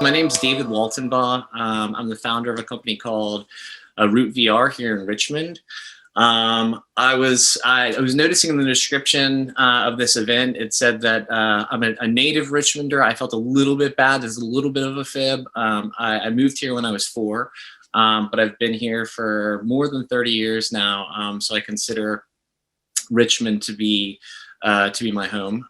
My name's David Waltenbaugh. I'm the founder of a company called Root VR here in Richmond. I was noticing in the description of this event, it said that I'm a native Richmonder. I felt a little bit bad. There's a little bit of a fib. I moved here when I was 4, but I've been here for more than 30 years now. So I consider Richmond to be my home.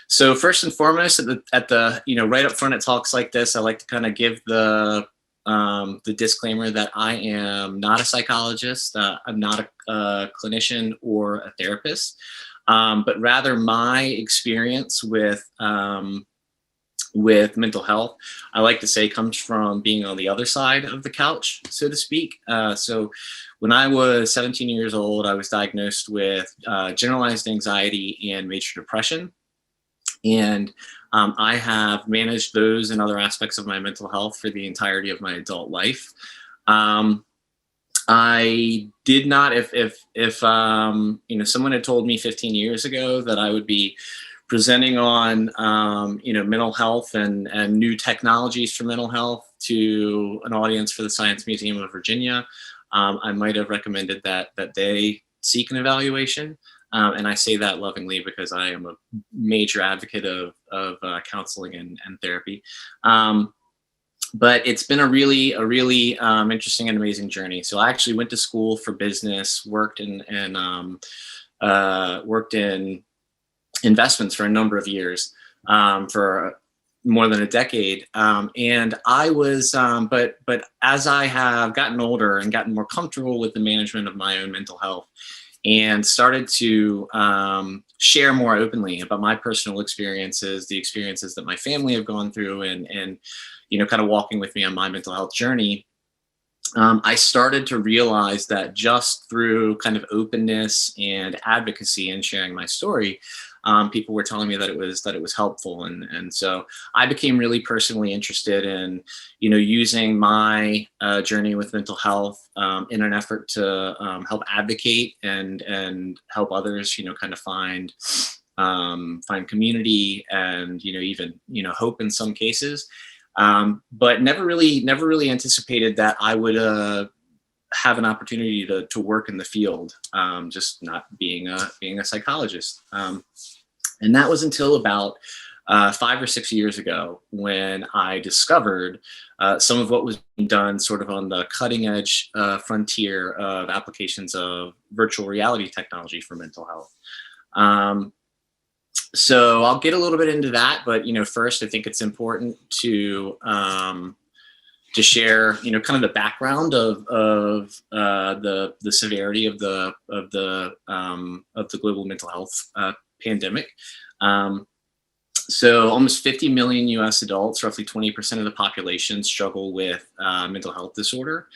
So first and foremost, at the right up front at talks like this, I like to kind of give the disclaimer that I am not a psychologist. I'm not a clinician or a therapist, but rather my experience with mental health, I like to say, comes from being on the other side of the couch, so to speak. So when I was 17 years old, I was diagnosed with generalized anxiety and major depression. And I have managed those and other aspects of my mental health for the entirety of my adult life. I did not, if someone had told me 15 years ago that I would be presenting on mental health and new technologies for mental health to an audience for the Science Museum of Virginia, I might have recommended that they seek an evaluation. And I say that lovingly because I am a major advocate of counseling and therapy. But it's been a really interesting and amazing journey. So I actually went to school for business, worked in investments for a number of years, for more than a decade. And I was, but as I have gotten older and gotten more comfortable with the management of my own mental health, and started to share more openly about my personal experiences, the experiences that my family have gone through, and kind of walking with me on my mental health journey, I started to realize that just through kind of openness and advocacy and sharing my story, people were telling me that it was helpful, and so I became really personally interested in using my journey with mental health in an effort to help advocate and help others kind of find community and even hope in some cases, but never really anticipated that I would have an opportunity to work in the field, just not being a psychologist. And that was until about 5 or 6 years ago when I discovered some of what was being done sort of on the cutting edge frontier of applications of virtual reality technology for mental health. So I'll get a little bit into that, but first I think it's important to share kind of the background of the severity of the global mental health pandemic. So almost 50 million US adults, roughly 20% of the population, struggle with mental health disorder.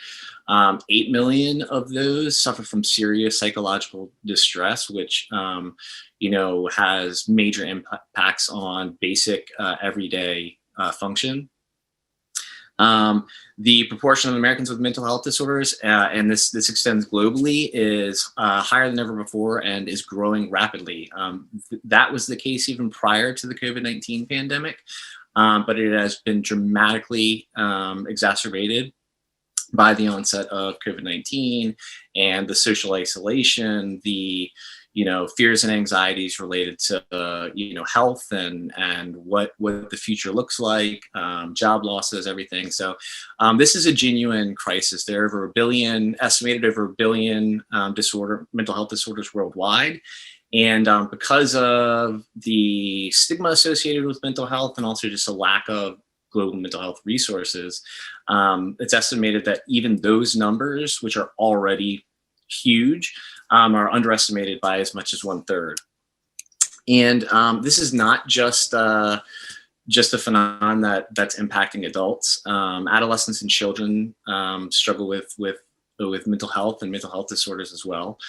8 million of those suffer from serious psychological distress, which has major impacts on basic everyday function. The proportion of Americans with mental health disorders, and this extends globally, is higher than ever before and is growing rapidly. That was the case even prior to the COVID-19 pandemic, but it has been dramatically exacerbated by the onset of COVID-19 and the social isolation, the fears and anxieties related to health and what the future looks like, job losses, everything. So this is a genuine crisis. There are estimated over a billion mental health disorders worldwide. And because of the stigma associated with mental health and also just a lack of global mental health resources, it's estimated that even those numbers, which are already huge, are underestimated by as much as 1/3. And this is not just a phenomenon that's impacting adults. Adolescents and children struggle with mental health and mental health disorders as well.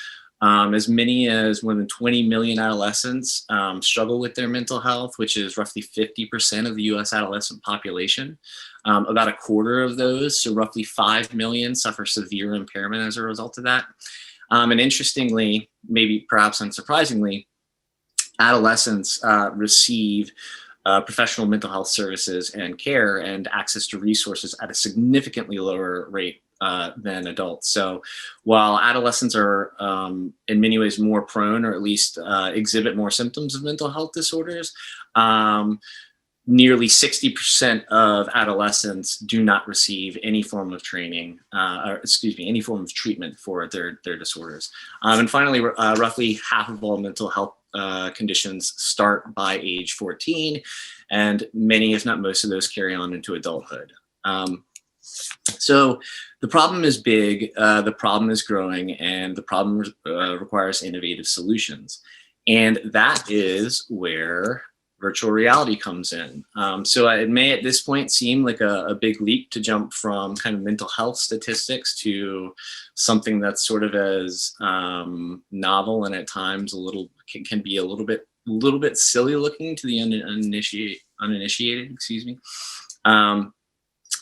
As many as more than 20 million adolescents struggle with their mental health, which is roughly 50% of the US adolescent population. About a quarter of those, so roughly 5 million, suffer severe impairment as a result of that. And interestingly, maybe perhaps unsurprisingly, adolescents receive professional mental health services and care and access to resources at a significantly lower rate than adults. So while adolescents are in many ways more prone, or at least exhibit more symptoms of mental health disorders, nearly 60% of adolescents do not receive any form of training, or excuse me, any form of treatment for their disorders. And finally, roughly half of all mental health conditions start by age 14, and many, if not most of those, carry on into adulthood. So the problem is big, the problem is growing, and the problem requires innovative solutions. And that is where virtual reality comes in. So it may at this point seem like a big leap to jump from kind of mental health statistics to something that's sort of as novel and at times can be a little bit silly looking to the uninitiated, excuse me.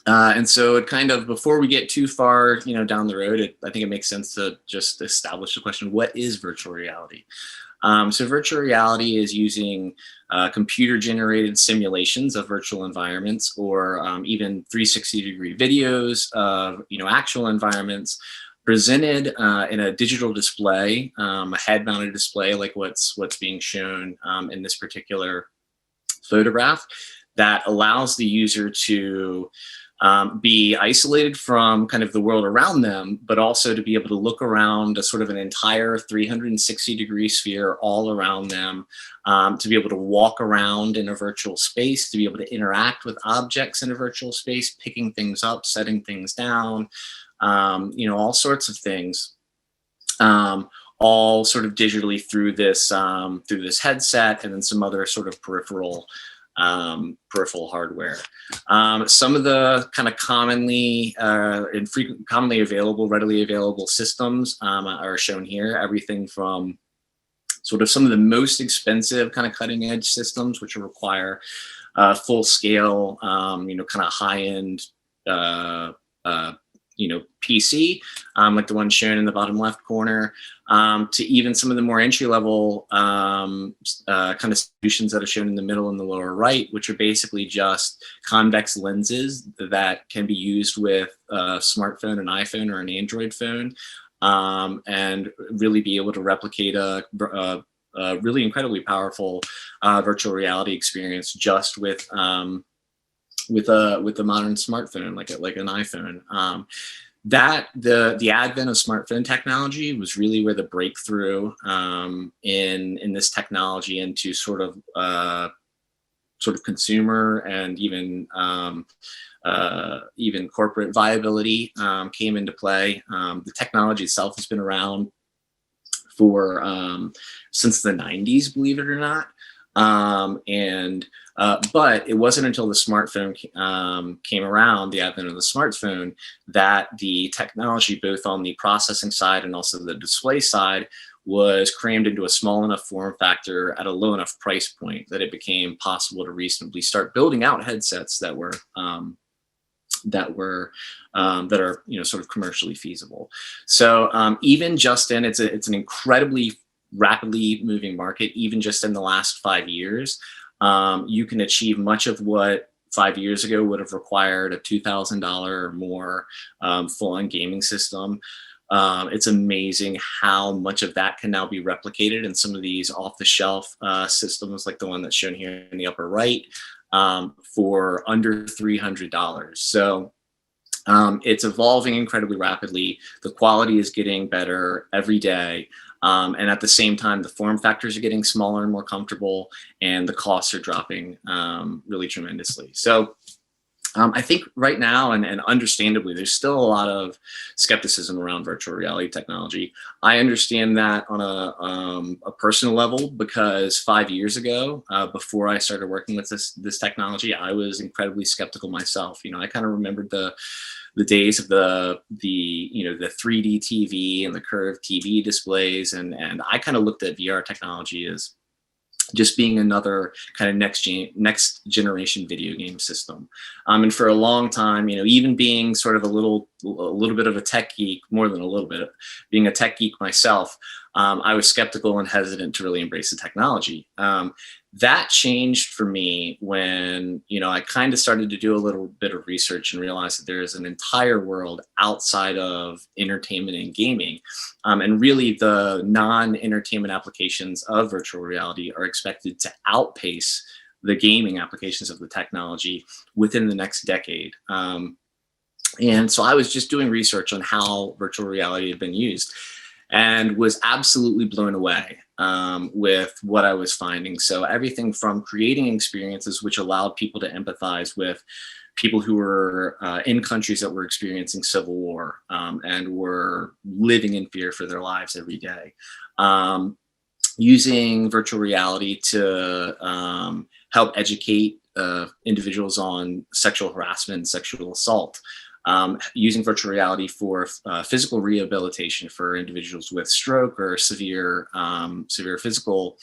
And so it kind of, before we get too far, down the road, I think it makes sense to just establish the question: what is virtual reality? So virtual reality is using computer-generated simulations of virtual environments, or even 360-degree videos of actual environments presented in a digital display, a head-mounted display like what's being shown in this particular photograph, that allows the user to be isolated from kind of the world around them, but also to be able to look around a sort of an entire 360-degree sphere all around them, to be able to walk around in a virtual space, to be able to interact with objects in a virtual space, picking things up, setting things down, all sorts of things, all sort of digitally through this headset, and then some other sort of peripheral hardware. Some of the kind of commonly readily available systems are shown here. Everything from sort of some of the most expensive kind of cutting edge systems, which require full scale, kind of high end, PC, like the one shown in the bottom left corner, to even some of the more entry-level kind of solutions that are shown in the middle and the lower right, which are basically just convex lenses that can be used with a smartphone, an iPhone, or an Android phone, and really be able to replicate a really incredibly powerful virtual reality experience just with a modern smartphone, like an iPhone. That the advent of smartphone technology was really where the breakthrough in this technology into sort of consumer and even corporate viability came into play. The technology itself has been around for since the 90s, believe it or not. But it wasn't until the smartphone came around, the advent of the smartphone, that the technology, both on the processing side and also the display side, was crammed into a small enough form factor at a low enough price point that it became possible to reasonably start building out headsets that are sort of commercially feasible. So even just in, it's an incredibly rapidly moving market. Even just in the last 5 years, you can achieve much of what 5 years ago would have required a $2,000 or more full-on gaming system. It's amazing how much of that can now be replicated in some of these off-the-shelf systems, like the one that's shown here in the upper right, for under $300. So it's evolving incredibly rapidly. The quality is getting better every day. And at the same time, the form factors are getting smaller and more comfortable, and the costs are dropping really tremendously. So I think right now, and understandably, there's still a lot of skepticism around virtual reality technology. I understand that on a personal level, because 5 years ago, before I started working with this technology, I was incredibly skeptical myself. I kind of remembered the days of the 3D TV and the curved TV displays, and I kind of looked at VR technology as just being another kind of next generation video game system. And for a long time, even being sort of a little little bit of a tech geek, more than a little bit, being a tech geek myself, I was skeptical and hesitant to really embrace the technology. That changed for me when, I kind of started to do a little bit of research and realized that there is an entire world outside of entertainment and gaming. And really the non-entertainment applications of virtual reality are expected to outpace the gaming applications of the technology within the next decade. And so I was just doing research on how virtual reality had been used and was absolutely blown away with what I was finding. So everything from creating experiences which allowed people to empathize with people who were in countries that were experiencing civil war and were living in fear for their lives every day. Using virtual reality to help educate individuals on sexual harassment and sexual assault. Using virtual reality for physical rehabilitation for individuals with stroke or severe physical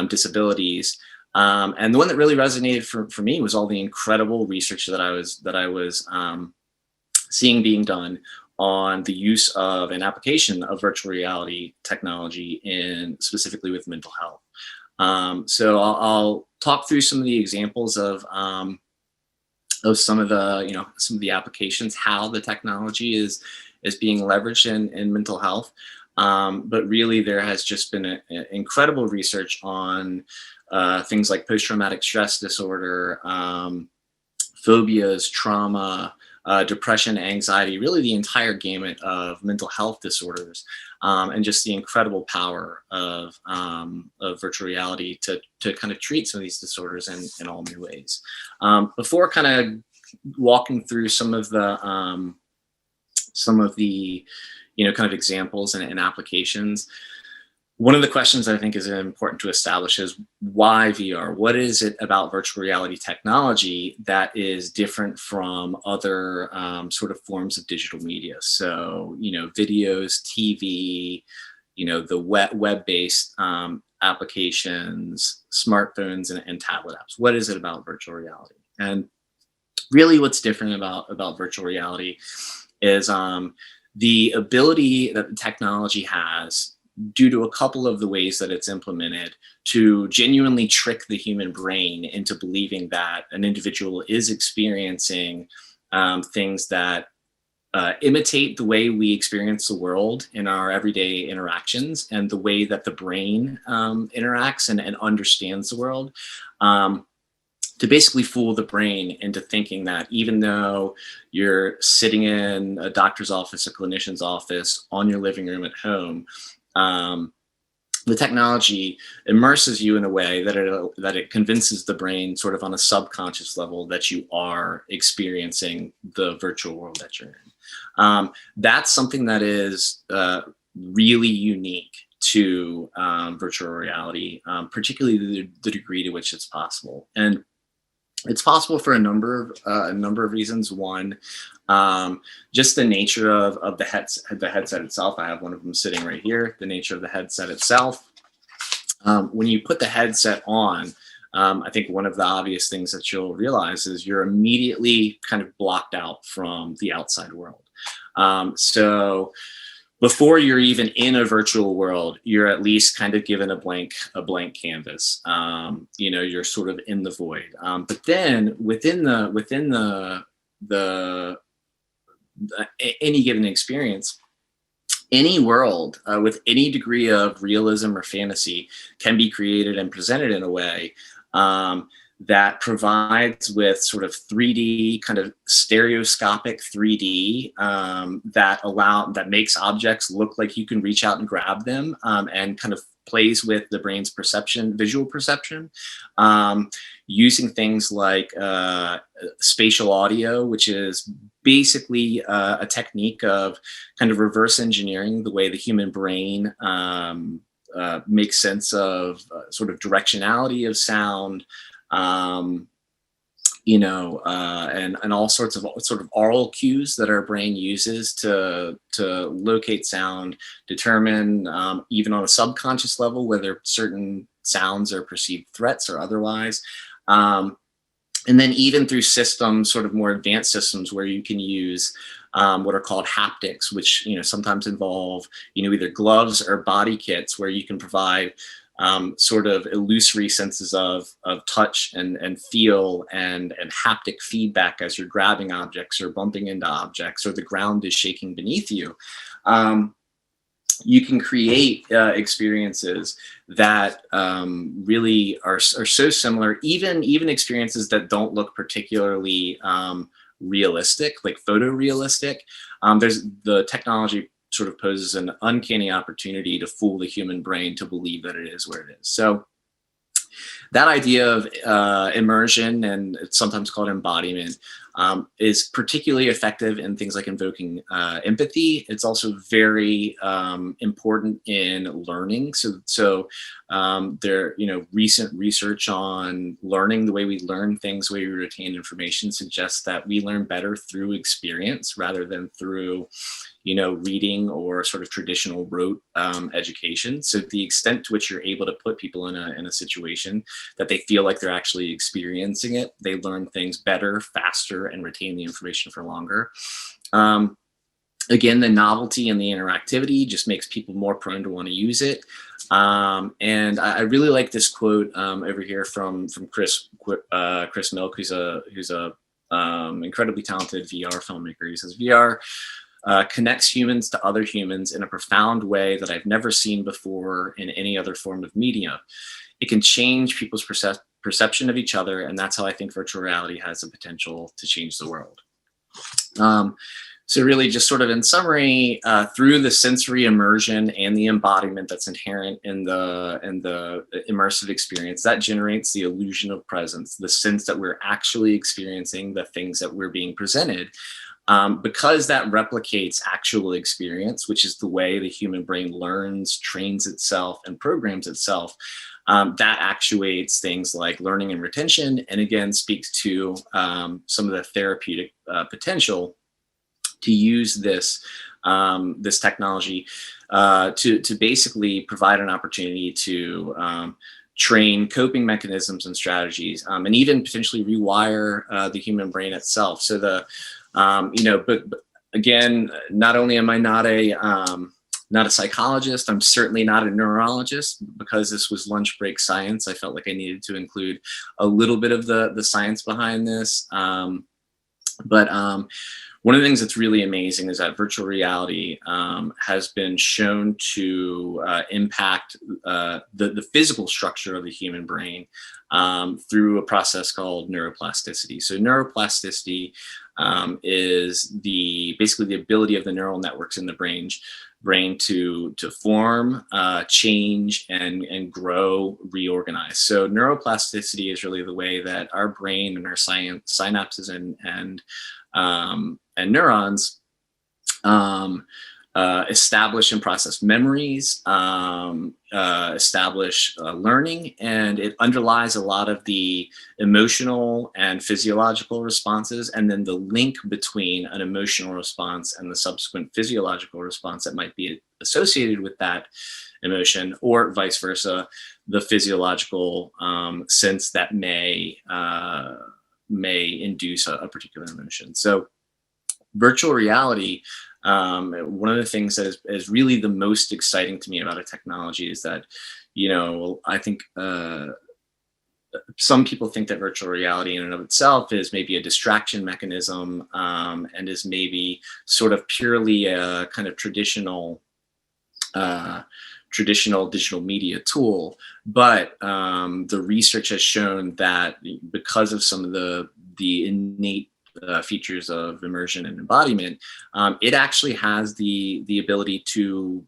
disabilities. And the one that really resonated for me was all the incredible research that I was seeing being done on the use of an application of virtual reality technology specifically with mental health. So I'll talk through some of the examples of some of the applications, how the technology is being leveraged in mental health. But really there has just been an incredible research on things like post-traumatic stress disorder, phobias, trauma, depression, anxiety, really the entire gamut of mental health disorders, and just the incredible power of virtual reality to kind of treat some of these disorders in all new ways. Before kind of walking through some of the kind of examples and applications, one of the questions I think is important to establish is why VR? What is it about virtual reality technology that is different from other sort of forms of digital media? So, videos, TV, the web-based applications, smartphones, and tablet apps. What is it about virtual reality? And really what's different about virtual reality is the ability that the technology has, due to a couple of the ways that it's implemented, to genuinely trick the human brain into believing that an individual is experiencing things that imitate the way we experience the world in our everyday interactions and the way that the brain interacts and understands the world. To basically fool the brain into thinking that even though you're sitting in a doctor's office, a clinician's office, on your living room at home, the technology immerses you in a way that it convinces the brain sort of on a subconscious level that you are experiencing the virtual world that you're in. That's something that is really unique to virtual reality, particularly the degree to which it's possible. And it's possible for a number of reasons. One, just the nature of the headset itself. I have one of them sitting right here. The nature of the headset itself. When you put the headset on, I think one of the obvious things that you'll realize is you're immediately kind of blocked out from the outside world. So before you're even in a virtual world, you're at least kind of given a blank canvas. You're sort of in the void. But then within any given experience, any world with any degree of realism or fantasy can be created and presented in a way that provides with sort of 3D, kind of stereoscopic 3D that makes objects look like you can reach out and grab them, and kind of plays with the brain's visual perception, using things like spatial audio, which is basically a technique of kind of reverse engineering the way the human brain makes sense of sort of directionality of sound, and all sorts of sort of aural cues that our brain uses to locate sound, determine even on a subconscious level whether certain sounds are perceived threats or otherwise. And then even through systems, sort of more advanced systems where you can use what are called haptics, which sometimes involve either gloves or body kits, where you can provide sort of illusory senses of touch and feel and haptic feedback as you're grabbing objects or bumping into objects, or the ground is shaking beneath you. You can create experiences that really are so similar, even experiences that don't look particularly realistic, like photorealistic. There's the technology sort of poses an uncanny opportunity to fool the human brain to believe that it is where it is. So that idea of immersion, and it's sometimes called embodiment, is particularly effective in things like invoking empathy. It's also very important in learning. So there, recent research on learning, the way we learn things, the way we retain information, suggests that we learn better through experience rather than through reading or sort of traditional rote education. So the extent to which you're able to put people in a situation that they feel like they're actually experiencing it, they learn things better, faster, and retain the information for longer. Again, the novelty and the interactivity just makes people more prone to want to use it. And I really like this quote over here from Chris Milk, who's a incredibly talented VR filmmaker. He says, VR connects humans to other humans in a profound way that I've never seen before in any other form of media. It can change people's perception of each other, and that's how I think virtual reality has the potential to change the world. So really, just sort of in summary, through the sensory immersion and the embodiment that's inherent in the immersive experience, that generates the illusion of presence, the sense that we're actually experiencing the things that we're being presented. Because that replicates actual experience, which is the way the human brain learns, trains itself, and programs itself, that actuates things like learning and retention, and again speaks to some of the therapeutic potential to use this this technology to basically provide an opportunity to train coping mechanisms and strategies, and even potentially rewire the human brain itself. So but again, not only am I not a psychologist, I'm certainly not a neurologist. Because this was lunch break science, I felt like I needed to include a little bit of the science behind this. But one of the things that's really amazing is that virtual reality has been shown to impact the physical structure of the human brain through a process called neuroplasticity. So neuroplasticity is basically the ability of the neural networks in the brain to form, change, and grow, reorganize. So neuroplasticity is really the way that our brain and our synapses and neurons establish and process memories, establish learning, and it underlies a lot of the emotional and physiological responses, and then the link between an emotional response and the subsequent physiological response that might be associated with that emotion, or vice versa, the physiological sense that may induce a particular emotion. So virtual reality, one of the things that is really the most exciting to me about a technology is that, I think some people think that virtual reality in and of itself is maybe a distraction mechanism, and is maybe sort of purely a kind of traditional digital media tool. But the research has shown that because of some of the innate features of immersion and embodiment, it actually has the ability to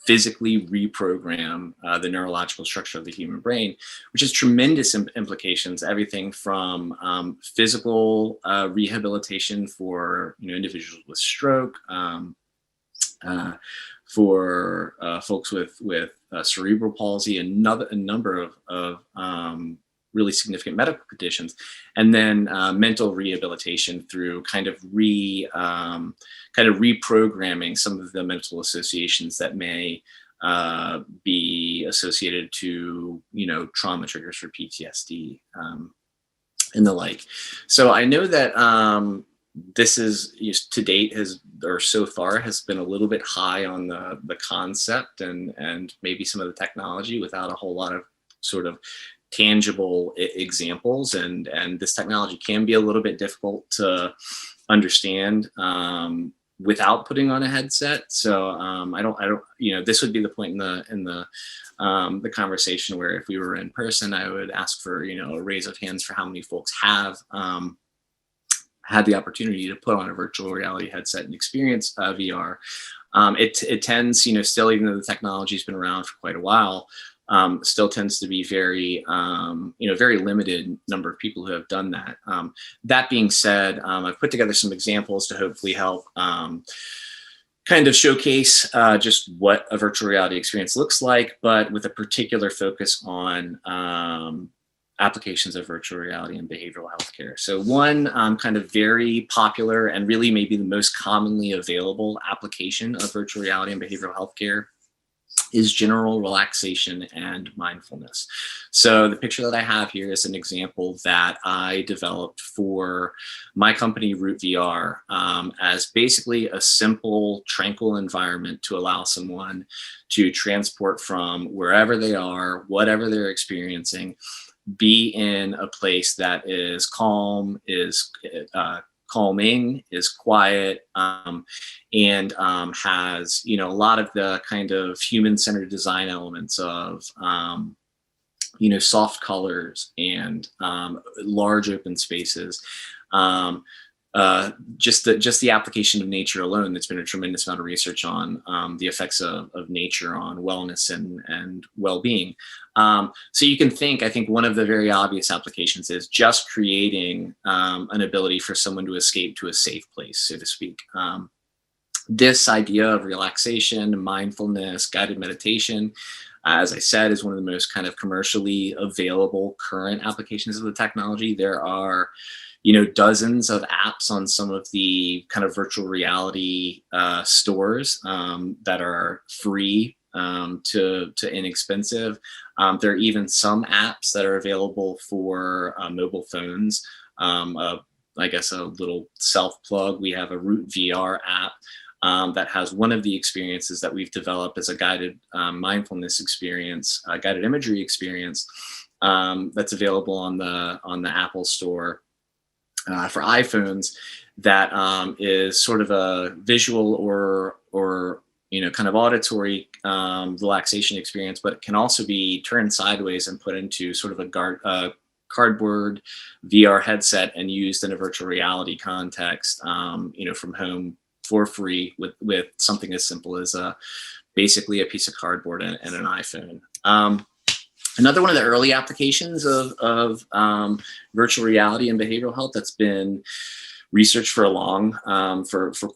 physically reprogram the neurological structure of the human brain, which has tremendous implications. Everything from physical rehabilitation for individuals with stroke, for folks with cerebral palsy, a number of really significant medical conditions, and then mental rehabilitation through kind of reprogramming some of the mental associations that may be associated to trauma triggers for PTSD and the like. So I know that this is to date or so far has been a little bit high on the concept and maybe some of the technology without a whole lot of sort of tangible examples, and this technology can be a little bit difficult to understand without putting on a headset. So I don't this would be the point in the conversation where if we were in person, I would ask for a raise of hands for how many folks have had the opportunity to put on a virtual reality headset and experience VR. It tends, still, even though the technology has been around for quite a while, still tends to be very, very limited number of people who have done that. That being said, I've put together some examples to hopefully help kind of showcase just what a virtual reality experience looks like, but with a particular focus on applications of virtual reality in behavioral healthcare. So one kind of very popular and really maybe the most commonly available application of virtual reality in behavioral healthcare is general relaxation and mindfulness. So the picture that I have here is an example that I developed for my company, Root VR, as basically a simple, tranquil environment to allow someone to transport from wherever they are, whatever they're experiencing, be in a place that is calm, is calming, is quiet, and has a lot of the kind of human-centered design elements of soft colors and large open spaces. Just the application of nature alone, there's been a tremendous amount of research on the effects of nature on wellness and well-being. So you can I think one of the very obvious applications is just creating an ability for someone to escape to a safe place, so to speak. This idea of relaxation, mindfulness, guided meditation, as I said, is one of the most kind of commercially available current applications of the technology. There are dozens of apps on some of the kind of virtual reality stores that are free to inexpensive. There are even some apps that are available for mobile phones. I guess a little self-plug, we have a Root VR app that has one of the experiences that we've developed as a guided mindfulness experience, guided imagery experience that's available on the Apple Store for iPhones, that is sort of a visual or kind of auditory relaxation experience, but it can also be turned sideways and put into sort of a cardboard VR headset and used in a virtual reality context, from home for free with something as simple as basically a piece of cardboard and an iPhone. Another one of the early applications of virtual reality and behavioral health that's been researched for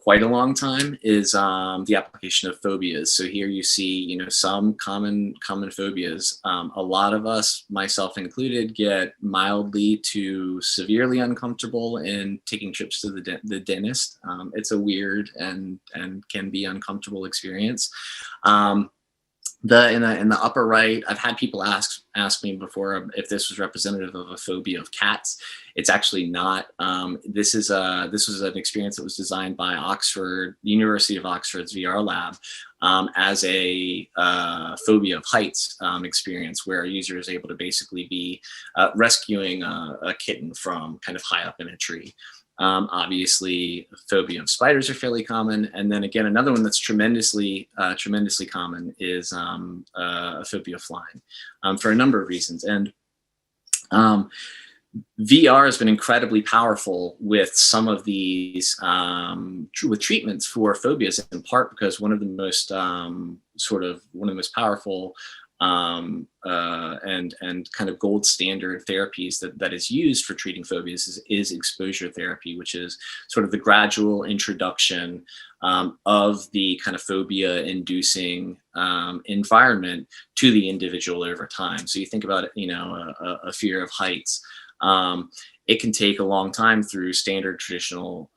quite a long time is the application of phobias. So here you see, some common phobias. A lot of us, myself included, get mildly to severely uncomfortable in taking trips to the dentist. It's a weird and can be uncomfortable experience. In the upper right, I've had people ask me before if this was representative of a phobia of cats. It's actually not. This was an experience that was designed by Oxford, the University of Oxford's VR lab, as a phobia of heights experience, where a user is able to basically be rescuing a kitten from kind of high up in a tree. Obviously, phobia of spiders are fairly common, and then again, another one that's tremendously common is a phobia of flying, for a number of reasons. And VR has been incredibly powerful with some of these with treatments for phobias, in part because one of the most powerful and kind of gold standard therapies that is used for treating phobias is exposure therapy, which is sort of the gradual introduction of the kind of phobia inducing environment to the individual over time. So you think about it, a fear of heights. It can take a long time through standard traditional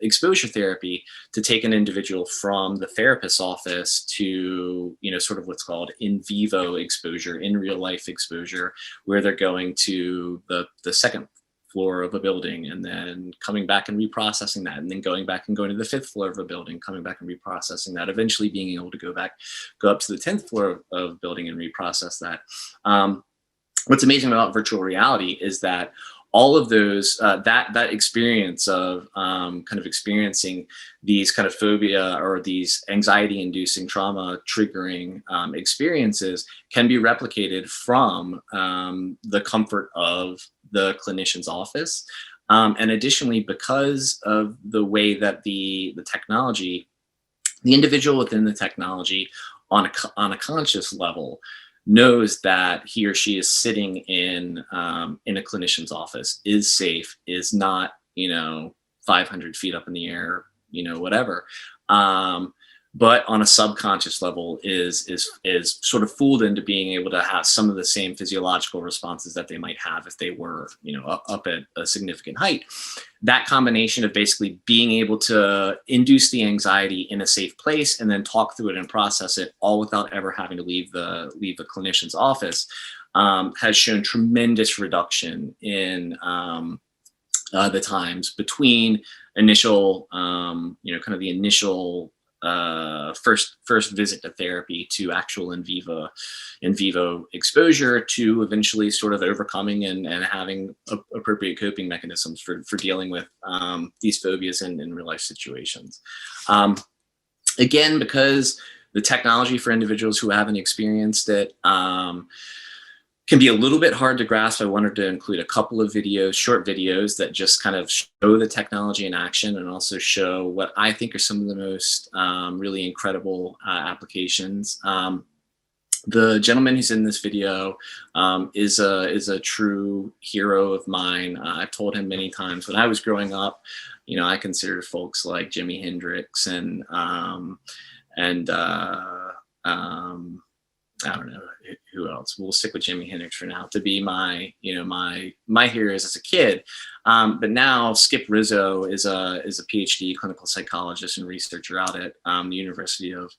exposure therapy to take an individual from the therapist's office to, sort of what's called in vivo exposure, in real life exposure, where they're going to the second floor of a building, and then coming back and reprocessing that, and then going back and going to the 5th floor of a building, coming back and reprocessing that, eventually being able to go up to the 10th floor of a building and reprocess that. What's amazing about virtual reality is that all of those, that experience of kind of experiencing these kind of phobia or these anxiety-inducing, trauma-triggering experiences can be replicated from the comfort of the clinician's office. And additionally, because of the way that the technology, the individual within the technology on a conscious level knows that he or she is sitting in a clinician's office, is safe, is not, 500 feet up in the air, whatever. But on a subconscious level is sort of fooled into being able to have some of the same physiological responses that they might have if they were, up at a significant height. That combination of basically being able to induce the anxiety in a safe place and then talk through it and process it all without ever having to leave the clinician's office has shown tremendous reduction in the times between initial, kind of the initial first visit to therapy to actual in vivo exposure, to eventually sort of overcoming and having appropriate coping mechanisms for dealing with these phobias in real life situations. Again, because the technology for individuals who haven't experienced it can be a little bit hard to grasp, I wanted to include a couple of videos, short videos, that just kind of show the technology in action and also show what I think are some of the most really incredible applications. The gentleman who's in this video is a true hero of mine. I've told him many times when I was growing up, I considered folks like Jimi Hendrix and I don't know who else. We'll stick with Jimi Hendrix for now to be my heroes as a kid. But now Skip Rizzo is a PhD clinical psychologist and researcher out at the University of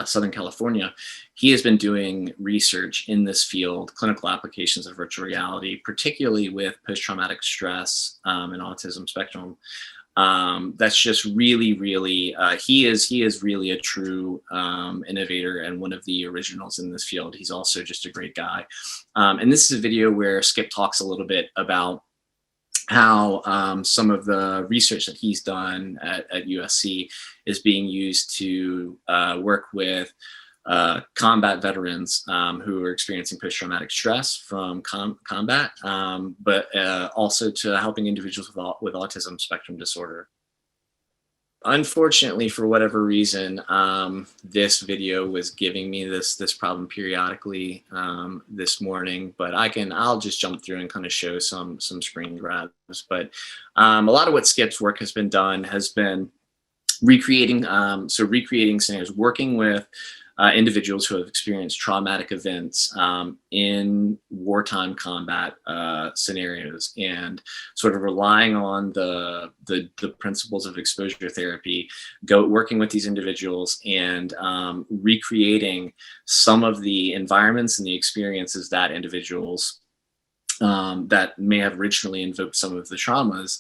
Southern California. He has been doing research in this field, clinical applications of virtual reality, particularly with post-traumatic stress and autism spectrum. That's just really, really, he is really a true innovator and one of the originals in this field. He's also just a great guy. And this is a video where Skip talks a little bit about how some of the research that he's done at USC is being used to work with combat veterans who are experiencing post-traumatic stress from combat, but also to helping individuals with autism spectrum disorder. Unfortunately, for whatever reason, this video was giving me this problem periodically this morning, but I'll just jump through and kind of show some screen grabs. But a lot of what Skip's work has been recreating scenarios, working with individuals who have experienced traumatic events in wartime combat scenarios, and sort of relying on the principles of exposure therapy, working with these individuals and recreating some of the environments and the experiences that individuals that may have originally invoked some of the traumas.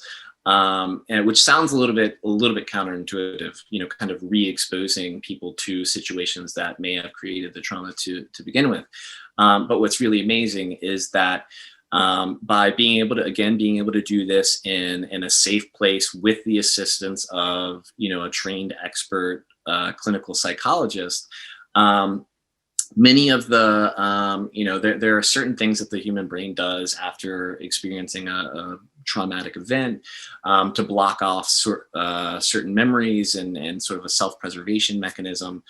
And which sounds a little bit counterintuitive, kind of re-exposing people to situations that may have created the trauma to begin with. But what's really amazing is that by being able to do this in a safe place with the assistance of, a trained expert clinical psychologist, many of the, there are certain things that the human brain does after experiencing a traumatic event to block off certain memories and sort of a self-preservation mechanism.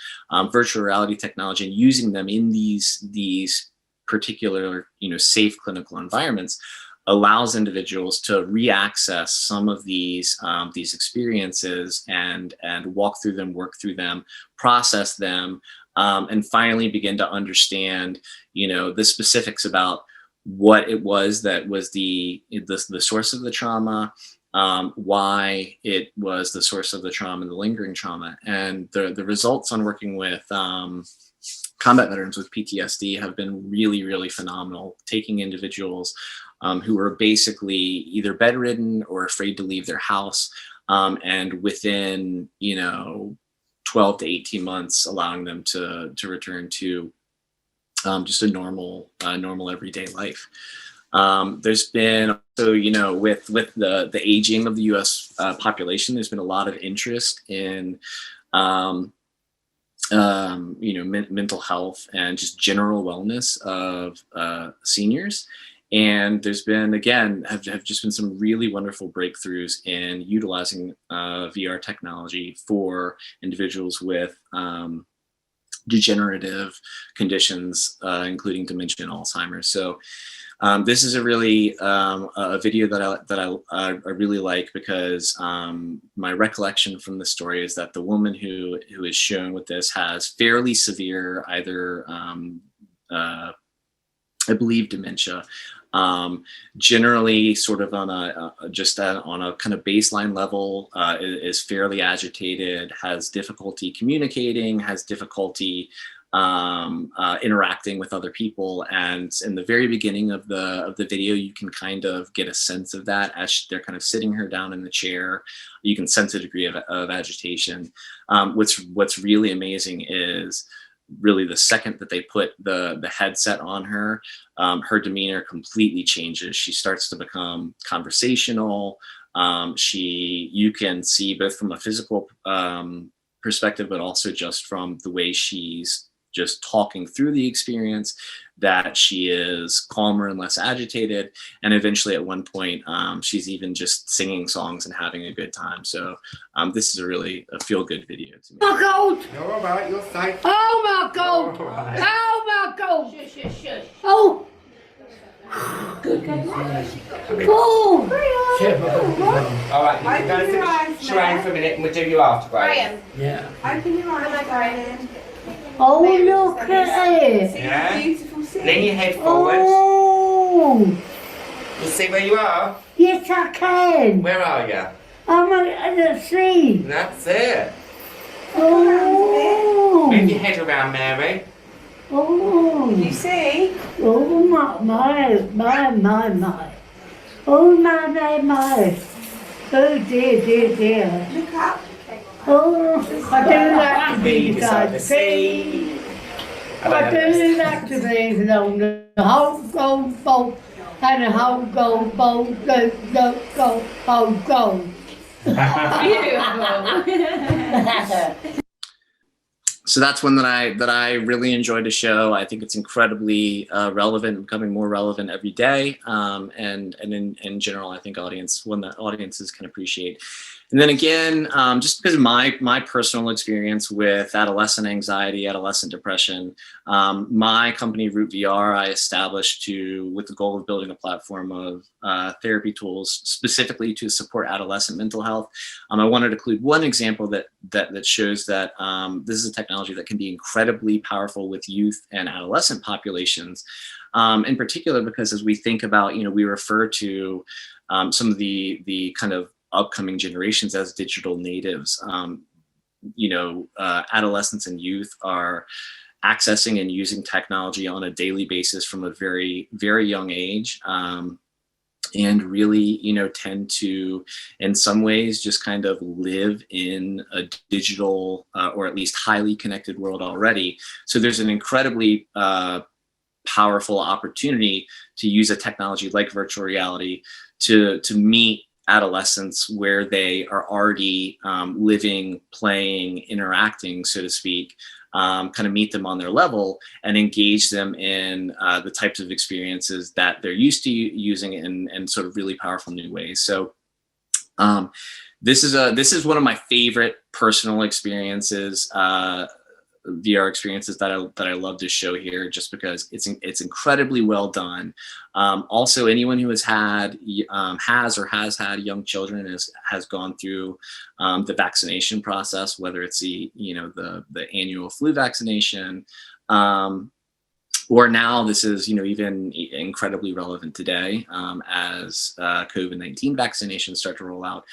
Virtual reality technology and using them in these particular, safe clinical environments allows individuals to re-access some of these experiences and walk through them, work through them, process them, and finally begin to understand, the specifics about what it was that was the source of the trauma, why it was the source of the trauma and the lingering trauma. And the results on working with combat veterans with PTSD have been really, really phenomenal, taking individuals who are basically either bedridden or afraid to leave their house, and within 12 to 18 months, allowing them to return to just a normal everyday life. There's been also, with the aging of the U.S. Population, there's been a lot of interest in mental health and just general wellness of seniors. And there's been, again, have just been some really wonderful breakthroughs in utilizing VR technology for individuals with degenerative conditions, including dementia and Alzheimer's. So this is a really a video that I really like, because my recollection from the story is that the woman who is shown with this has fairly severe, either I believe dementia, generally sort of on a kind of baseline level, is fairly agitated, has difficulty communicating, has difficulty interacting with other people. And in the very beginning of the video, you can kind of get a sense of that as they're kind of sitting her down in the chair. You can sense a degree of agitation. What's really amazing is really the second that they put the headset on her, her demeanor completely changes. She starts to become conversational. You can see, both from a physical perspective, but also just from the way she's just talking through the experience, that she is calmer and less agitated. And eventually at one point, she's even just singing songs and having a good time. So this is a feel-good video to me. Oh my God! You're all right, you're safe. Oh my God! Right. Oh my God! Shush, shush, shush. Oh! Goodness. Oh! All right, you can go Open your eyes, to Shireen for a minute and we'll do you after, Graham. Yeah. Open your eyes, Graham. Oh, look at it! See Yeah. the beautiful city. Lean your head forward. Oh! You see where you are? Yes, I can. Where are you? I'm at the sea. That's it. Oh! Move your head around, Mary. Oh! You see? Oh my. Oh my. Oh dear. Look up. Oh, I do like to be beside the sea. I do like to be on the whole gold boat and the whole gold boat, go, whole gold. So that's one that I really enjoyed to show. I think it's incredibly relevant, becoming more relevant every day, and in general, I think one that audiences can appreciate. And then again, just because of my personal experience with adolescent anxiety, adolescent depression, my company Root VR I established with the goal of building a platform of therapy tools specifically to support adolescent mental health. I wanted to include one example that shows that this is a technology that can be incredibly powerful with youth and adolescent populations, in particular because as we think about, we refer to some of the kind of upcoming generations as digital natives. Adolescents and youth are accessing and using technology on a daily basis from a very, very young age, and really, tend to, in some ways, just kind of live in a digital or at least highly connected world already. So there's an incredibly powerful opportunity to use a technology like virtual reality to meet adolescents where they are already living, playing, interacting, so to speak, kind of meet them on their level and engage them in the types of experiences that they're used to using in sort of really powerful new ways. So this is one of my favorite personal experiences, VR experiences that I love to show here, just because it's incredibly well done. Also, anyone who has had young children has gone through the vaccination process, whether it's the annual flu vaccination, or now this is even incredibly relevant today as COVID-19 vaccinations start to roll out.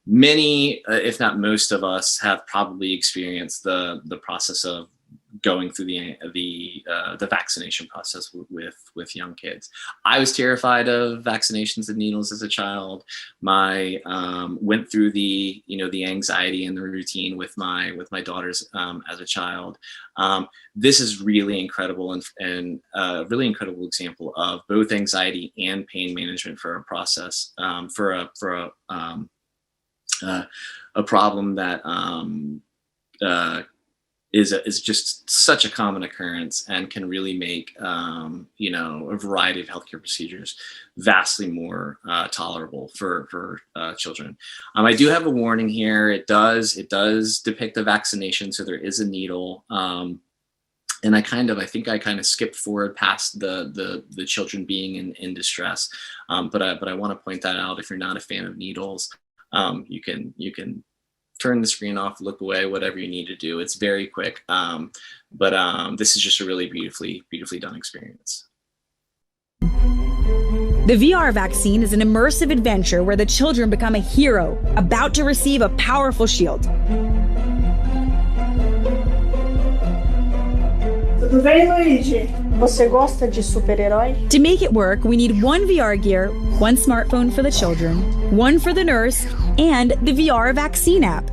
Many, if not most of us, have probably experienced the process of going through the vaccination process with young kids. I was terrified of vaccinations and needles as a child. Went through the anxiety and the routine with my daughters as a child. This is really incredible and a really incredible example of both anxiety and pain management for a process for a problem that is just such a common occurrence and can really make a variety of healthcare procedures vastly more tolerable for children. I do have a warning here. It does depict a vaccination, so there is a needle. And I think I kind of skipped forward past the children being in distress. But I want to point that out. If you're not a fan of needles, you can turn the screen off, look away, whatever you need to do. It's very quick, but this is just a really beautifully done experience. The VR vaccine is an immersive adventure where the children become a hero about to receive a powerful shield. Tudo bem, Luigi? Você gosta de super-herói? To make it work, we need one VR gear, one smartphone for the children, one for the nurse, and the VR vaccine app.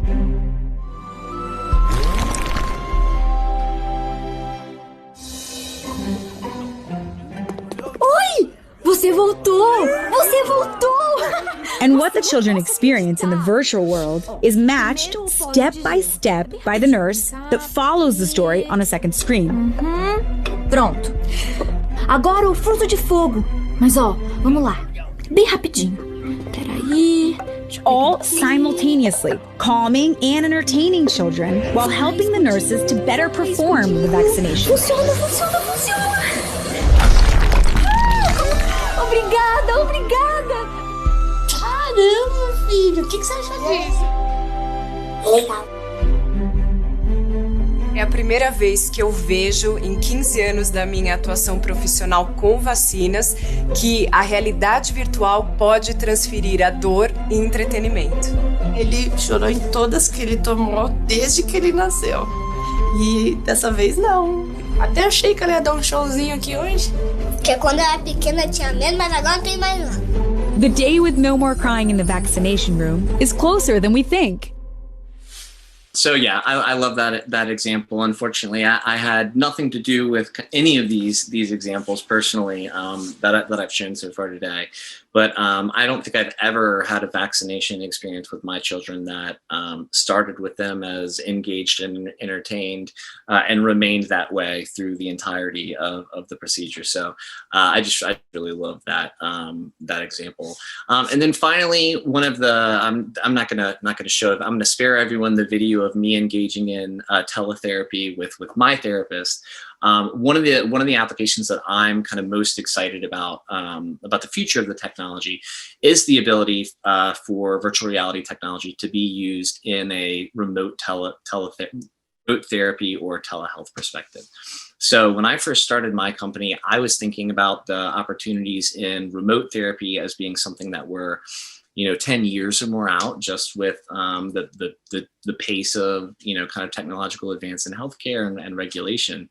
Oi! Você voltou! Você voltou! And what the children experience in the virtual world is matched step by step by the nurse that follows the story on a second screen. Pronto. Agora o fruto de fogo. Mas ó, vamos lá. Bem rapidinho. Peraí. All simultaneously calming and entertaining children while helping the nurses to better perform the vaccination. Funciona! Obrigada! Caramba, filho, o que você achou disso? Legal. É a primeira vez que eu vejo, em 15 anos da minha atuação profissional com vacinas, que a realidade virtual pode transferir a dor em entretenimento. Ele chorou em todas que ele tomou desde que ele nasceu. E dessa vez não. Até achei que ele ia dar um showzinho aqui hoje. Porque quando eu era pequena tinha medo, mas agora não tem mais não. The day with no more crying in the vaccination room is closer than we think. So yeah, I love that example. Unfortunately, I had nothing to do with any of these examples personally that I've shown so far today. But I don't think I've ever had a vaccination experience with my children that started with them as engaged and entertained and remained that way through the entirety of the procedure. So I really love that example. And then finally, one of the I'm not gonna show it. I'm gonna spare everyone the video of me engaging in teletherapy with my therapist. One of the applications that I'm kind of most excited about the future of the technology is the ability for virtual reality technology to be used in a remote therapy or telehealth perspective. So when I first started my company, I was thinking about the opportunities in remote therapy as being something that were 10 years or more out, just with the pace of kind of technological advance in healthcare and regulation.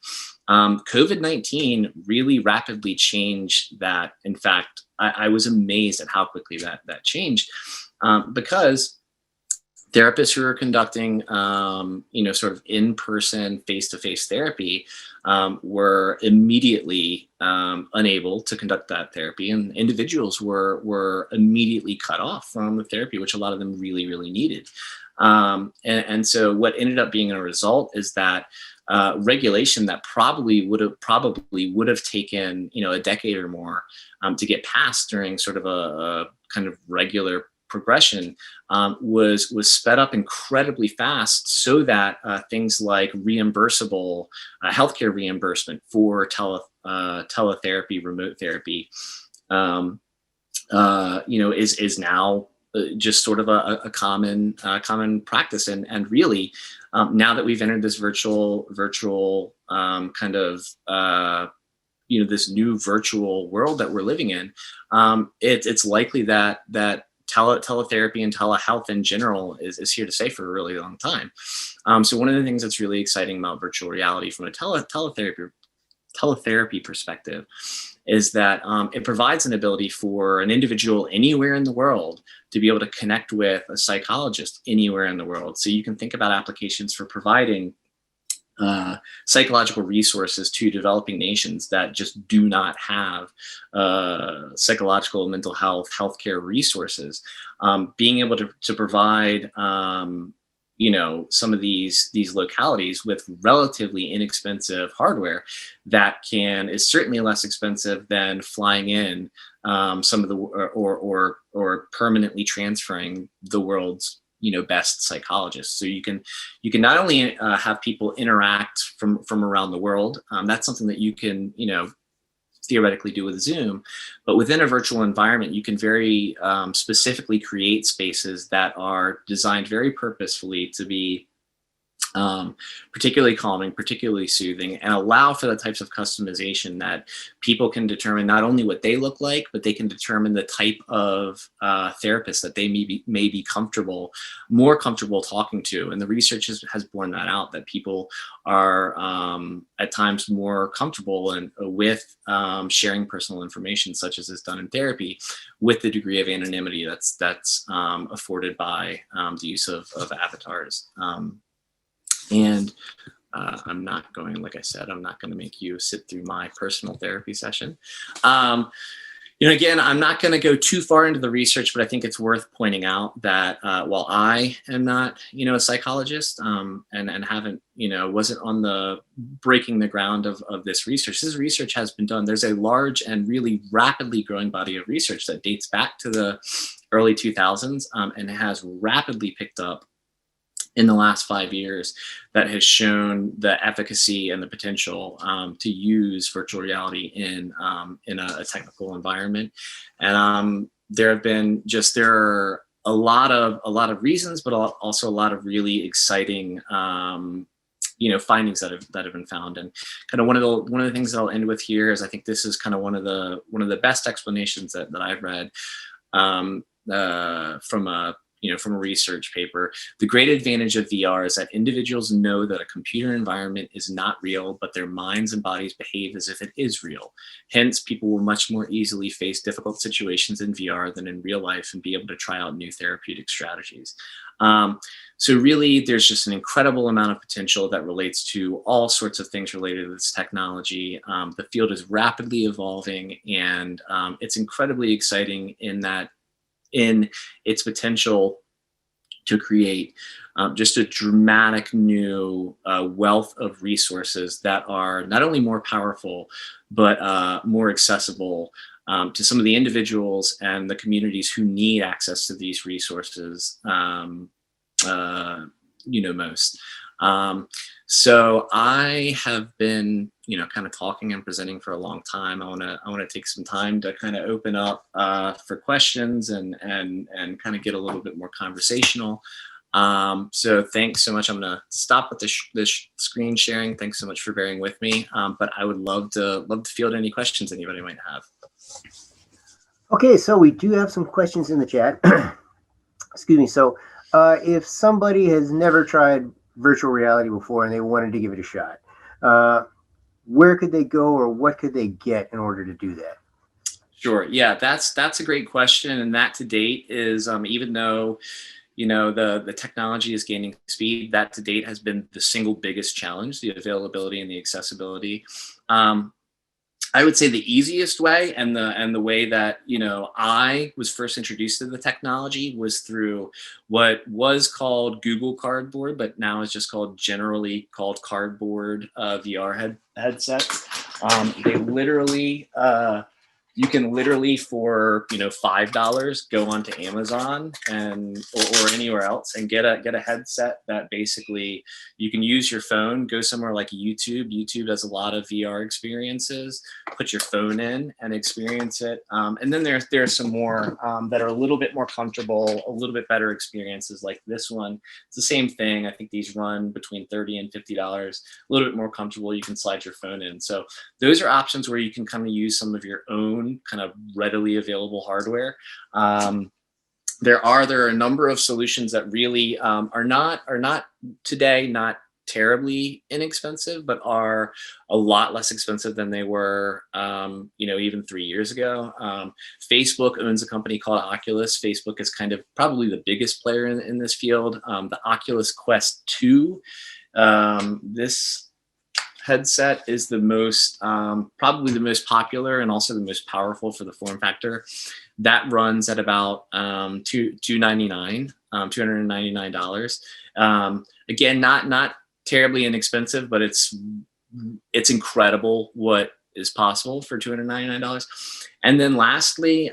COVID-19 really rapidly changed that. In fact, I was amazed at how quickly that changed because therapists who are conducting, sort of in-person, face-to-face therapy were immediately unable to conduct that therapy, and individuals were immediately cut off from the therapy, which a lot of them really, really needed. And so what ended up being a result is that regulation that probably would have taken a decade or more to get passed during sort of a kind of regular progression was sped up incredibly fast, so that things like reimbursable healthcare reimbursement for teletherapy, remote therapy, is now just sort of a common practice. And really, now that we've entered this virtual kind of this new virtual world that we're living in, it's likely that teletherapy and telehealth in general is here to stay for a really long time. So one of the things that's really exciting about virtual reality from a teletherapy perspective is that it provides an ability for an individual anywhere in the world to be able to connect with a psychologist anywhere in the world. So you can think about applications for providing psychological resources to developing nations that just do not have psychological and mental healthcare resources. Being able to provide some of these localities with relatively inexpensive hardware that is certainly less expensive than flying in some of the or permanently transferring the world's best psychologists. So you can not only have people interact from around the world. That's something that you can theoretically do with Zoom, but within a virtual environment, you can very specifically create spaces that are designed very purposefully to be particularly calming, particularly soothing, and allow for the types of customization that people can determine not only what they look like, but they can determine the type of therapist that they may be more comfortable talking to. And the research has borne that out, that people are at times more comfortable with sharing personal information, such as is done in therapy, with the degree of anonymity that's afforded by the use of avatars. And I'm not going, like I said, I'm not going to make you sit through my personal therapy session. Again, I'm not going to go too far into the research, but I think it's worth pointing out that while I am not, a psychologist and haven't, wasn't on the breaking the ground of this research has been done. There's a large and really rapidly growing body of research that dates back to the early 2000s and has rapidly picked up in the last 5 years that has shown the efficacy and the potential to use virtual reality in a technical environment. And there are a lot of reasons, but also a lot of really exciting findings that have been found. And kind of one of the things that I'll end with here is I think this is kind of one of the best explanations that I've read from a research paper. The great advantage of VR is that individuals know that a computer environment is not real, but their minds and bodies behave as if it is real. Hence, people will much more easily face difficult situations in VR than in real life and be able to try out new therapeutic strategies. So really, there's just an incredible amount of potential that relates to all sorts of things related to this technology. The field is rapidly evolving, and it's incredibly exciting in its potential to create just a dramatic new wealth of resources that are not only more powerful, but more accessible to some of the individuals and the communities who need access to these resources most. So I have been, kind of talking and presenting for a long time. I want to take some time to kind of open up for questions and kind of get a little bit more conversational. So thanks so much. I'm going to stop with this screen sharing. Thanks so much for bearing with me. But I would love to field any questions anybody might have. Okay, so we do have some questions in the chat. Excuse me. So if somebody has never tried virtual reality before and they wanted to give it a shot, where could they go or what could they get in order to do that? Sure. Yeah, that's a great question. And that to date is, even though, the technology is gaining speed, that to date has been the single biggest challenge, the availability and the accessibility. I would say the easiest way and the way that, I was first introduced to the technology was through what was called Google Cardboard, but now is just generally called Cardboard VR headsets. They literally, you can literally for $5 go onto Amazon or anywhere else and get a headset that basically you can use your phone, go somewhere like YouTube. YouTube has a lot of VR experiences. Put your phone in and experience it. And then there's some more that are a little bit more comfortable, a little bit better experiences like this one. It's the same thing. I think these run between $30 and $50. A little bit more comfortable. You can slide your phone in. So those are options where you can kind of use some of your own kind of readily available hardware. there are a number of solutions that really are not today not terribly inexpensive, but are a lot less expensive than they were, even 3 years ago. Facebook owns a company called Oculus. Facebook is kind of probably the biggest player in this field. The Oculus Quest 2, this headset is the most, probably the most popular and also the most powerful for the form factor. That runs at about $299. Again, not terribly inexpensive, but it's incredible what is possible for $299. And then lastly,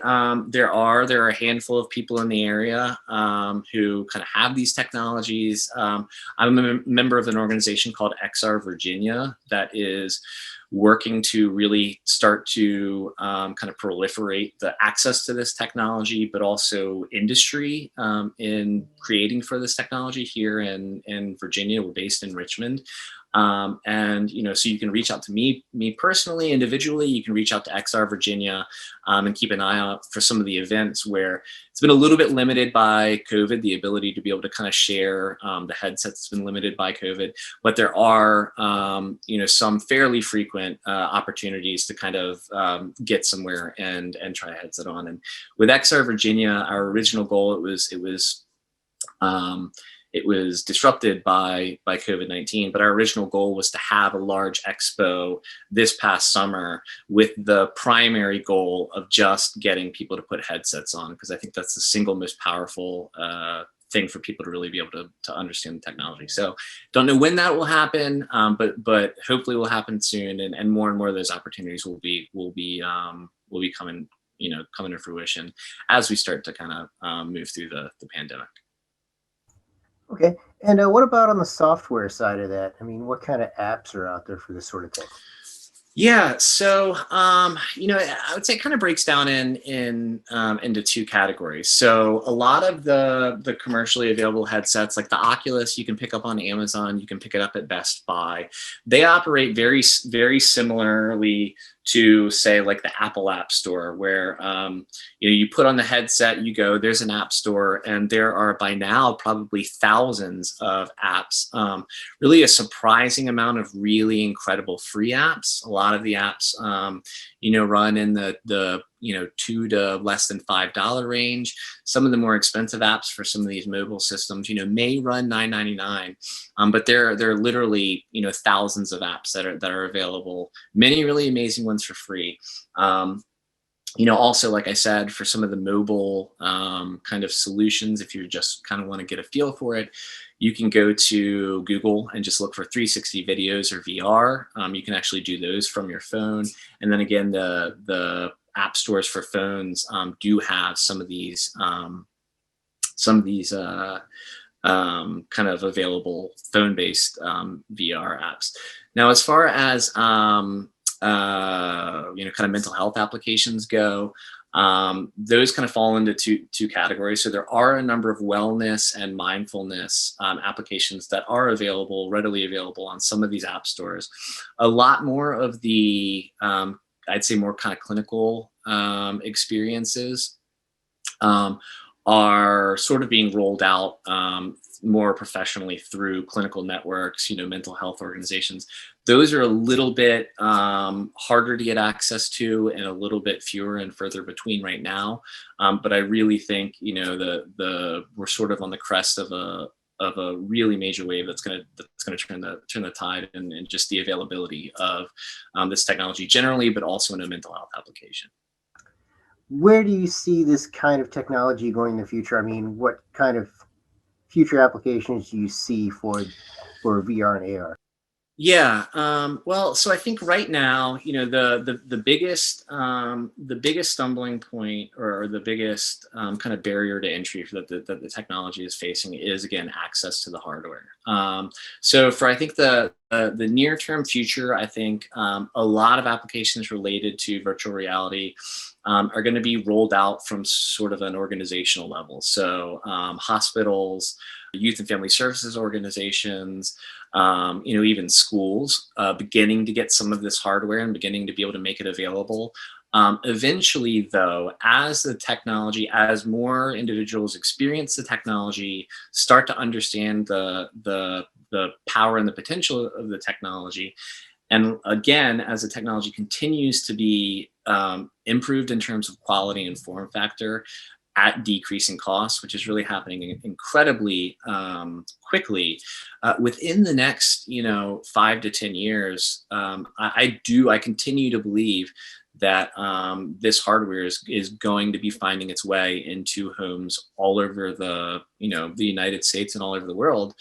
there are a handful of people in the area who kind of have these technologies. I'm a member of an organization called XR Virginia that is working to really start to kind of proliferate the access to this technology, but also industry in creating for this technology here in Virginia. We're based in Richmond. And so you can reach out to me personally, individually. You can reach out to XR Virginia and keep an eye out for some of the events where it's been a little bit limited by COVID. The ability to be able to kind of share the headsets has been limited by COVID, but there are some fairly frequent opportunities to kind of get somewhere and try a headset on. And with XR Virginia, our original goal, it was disrupted by COVID-19, but our original goal was to have a large expo this past summer with the primary goal of just getting people to put headsets on, because I think that's the single most powerful thing for people to really be able to understand the technology. So don't know when that will happen, but hopefully will happen soon, and more of those opportunities will be coming to fruition as we start to kind of move through the pandemic. Okay. And what about on the software side of that? I mean, what kind of apps are out there for this sort of thing? Yeah, so I would say it kind of breaks down into two categories. So a lot of the commercially available headsets, like the Oculus, you can pick up on Amazon, you can pick it up at Best Buy. They operate very, very similarly to, say, like the Apple App Store, where you put on the headset, you go, there's an app store, and there are by now probably thousands of apps. Really a surprising amount of really incredible free apps. A lot of the apps, run in the $2 to less than $5 range. Some of the more expensive apps for some of these mobile systems, may run $9.99, but there are literally thousands of apps that are available. Many really amazing ones for free. Also, like I said, for some of the mobile kind of solutions, if you just kind of want to get a feel for it, you can go to Google and just look for 360 videos or VR. You can actually do those from your phone. And then again, the app stores for phones do have some of these kind of available phone-based VR apps. Now, as far as kind of mental health applications go, those kind of fall into two categories. So there are a number of wellness and mindfulness applications that are readily available on some of these app stores. A lot more of the I'd say more kind of clinical experiences are sort of being rolled out more professionally through clinical networks, mental health organizations. Those are a little bit harder to get access to and a little bit fewer and further between right now. But I really think, we're sort of on the crest of a really major wave that's going to turn the tide and just the availability of this technology generally, but also in a mental health application. Where do you see this kind of technology going in the future? I mean, what kind of future applications do you see for VR and AR? Yeah, well, so I think right now, the biggest stumbling point or the biggest kind of barrier to entry that the technology is facing is, again, access to the hardware. So for I think the near term future, I think a lot of applications related to virtual reality are going to be rolled out from sort of an organizational level. So hospitals, youth and family services organizations, even schools beginning to get some of this hardware and beginning to be able to make it available. Eventually, though, as the technology, as more individuals experience the technology, start to understand the power and the potential of the technology, and again, as the technology continues to be improved in terms of quality and form factor at decreasing costs, which is really happening incredibly quickly, within the next 5 to 10 years, I continue to believe that this hardware is going to be finding its way into homes all over the United States and all over the world,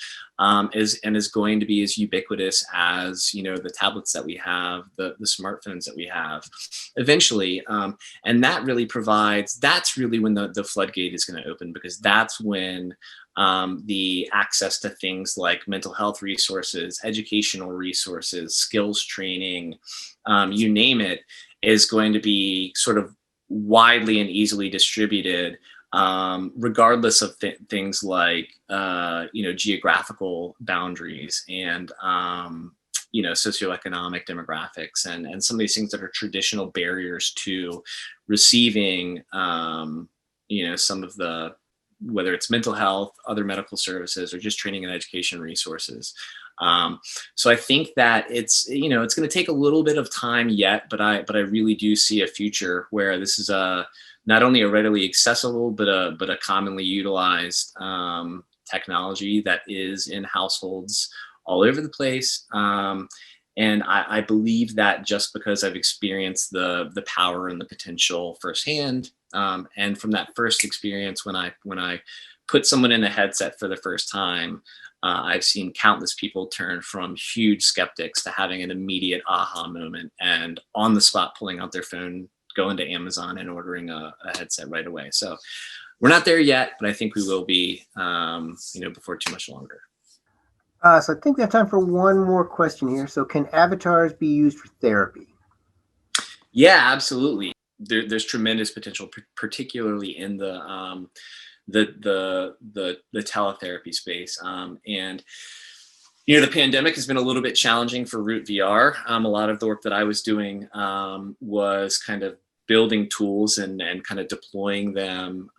is going to be as ubiquitous as the tablets that we have, the smartphones that we have eventually, and that's really when the floodgate is going to open, because that's when the access to things like mental health resources, educational resources, skills training, you name it, is going to be sort of widely and easily distributed, regardless of things like geographical boundaries and socioeconomic demographics, and some of these things that are traditional barriers to receiving some of the, whether it's mental health, other medical services, or just training and education resources. So I think that it's going to take a little bit of time yet, but I really do see a future where this is not only a readily accessible, but a commonly utilized technology that is in households all over the place. And I believe that just because I've experienced the power and the potential firsthand, and from that first experience when I put someone in a headset for the first time, I've seen countless people turn from huge skeptics to having an immediate aha moment, and on the spot pulling out their phone, going to Amazon and ordering a headset right away. So we're not there yet, but I think we will be, before too much longer. So I think we have time for one more question here. So can avatars be used for therapy? Yeah, absolutely. There's tremendous potential, particularly in the teletherapy space. And the pandemic has been a little bit challenging for Root VR. A lot of the work that I was doing was kind of building tools and kind of deploying them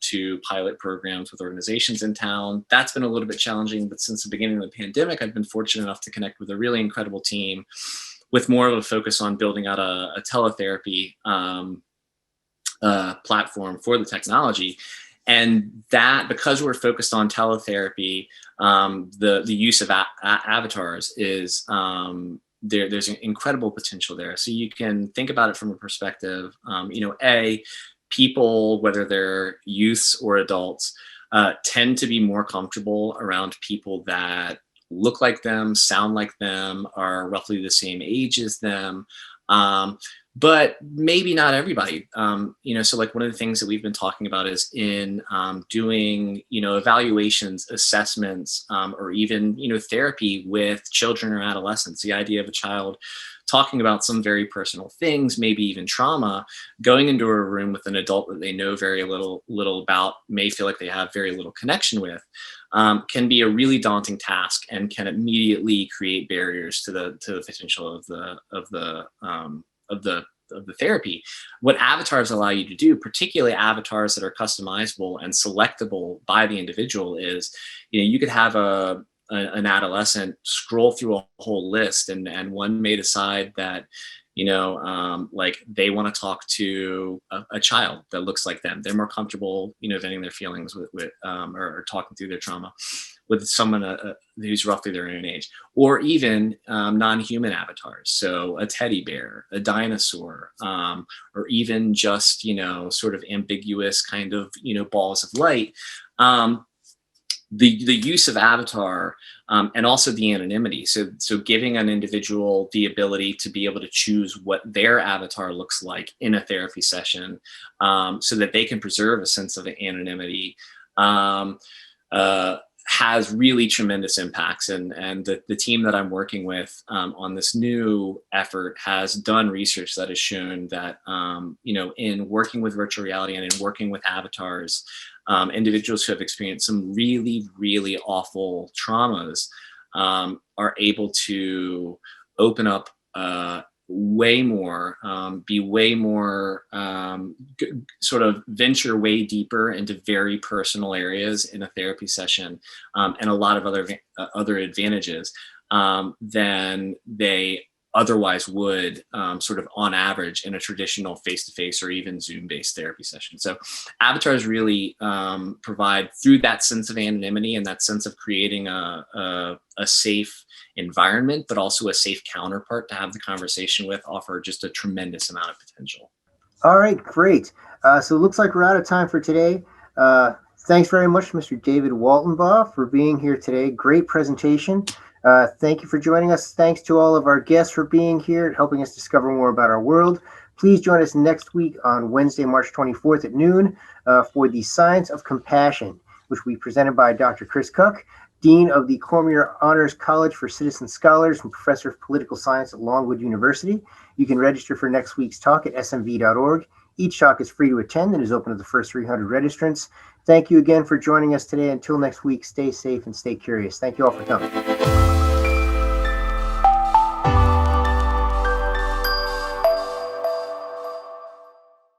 to pilot programs with organizations in town. That's been a little bit challenging, but since the beginning of the pandemic, I've been fortunate enough to connect with a really incredible team with more of a focus on building out a teletherapy platform for the technology. And that, because we're focused on teletherapy, the use of avatars is there's an incredible potential there. So you can think about it from a perspective, people, whether they're youths or adults, tend to be more comfortable around people that look like them, sound like them, are roughly the same age as them. But maybe not everybody. So like one of the things that we've been talking about is in doing, evaluations, assessments, or even, therapy with children or adolescents. The idea of a child talking about some very personal things, maybe even trauma, going into a room with an adult that they know very little about, may feel like they have very little connection with, can be a really daunting task and can immediately create barriers to the potential of the therapy. What avatars allow you to do, particularly avatars that are customizable and selectable by the individual, is you could have an adolescent scroll through a whole list, and one may decide that like they want to talk to a child that looks like them. They're more comfortable venting their feelings with or talking through their trauma with someone who's roughly their own age, or even non-human avatars. So a teddy bear, a dinosaur, or even just, sort of ambiguous kind of, balls of light. The use of avatar, and also the anonymity. So giving an individual the ability to be able to choose what their avatar looks like in a therapy session, so that they can preserve a sense of anonymity, has really tremendous impacts. And the team that I'm working with on this new effort has done research that has shown that, in working with virtual reality and in working with avatars, individuals who have experienced some really, really awful traumas are able to open up way more, be way more, sort of venture way deeper into very personal areas in a therapy session, and a lot of other advantages than they otherwise would, sort of on average in a traditional face-to-face or even Zoom-based therapy session. So avatars really provide, through that sense of anonymity and that sense of creating a safe environment, but also a safe counterpart to have the conversation with, offer just a tremendous amount of potential. All right, great. So it looks like we're out of time for today. Thanks very much, Mr. David Waltenbaugh, for being here today. Great presentation. Thank you for joining us. Thanks to all of our guests for being here and helping us discover more about our world. Please join us next week on Wednesday, March 24th at noon for the Science of Compassion, which will be presented by Dr. Chris Cook, Dean of the Cormier Honors College for Citizen Scholars and Professor of Political Science at Longwood University. You can register for next week's talk at smv.org. Each talk is free to attend and is open to the first 300 registrants. Thank you again for joining us today. Until next week, stay safe and stay curious. Thank you all for coming.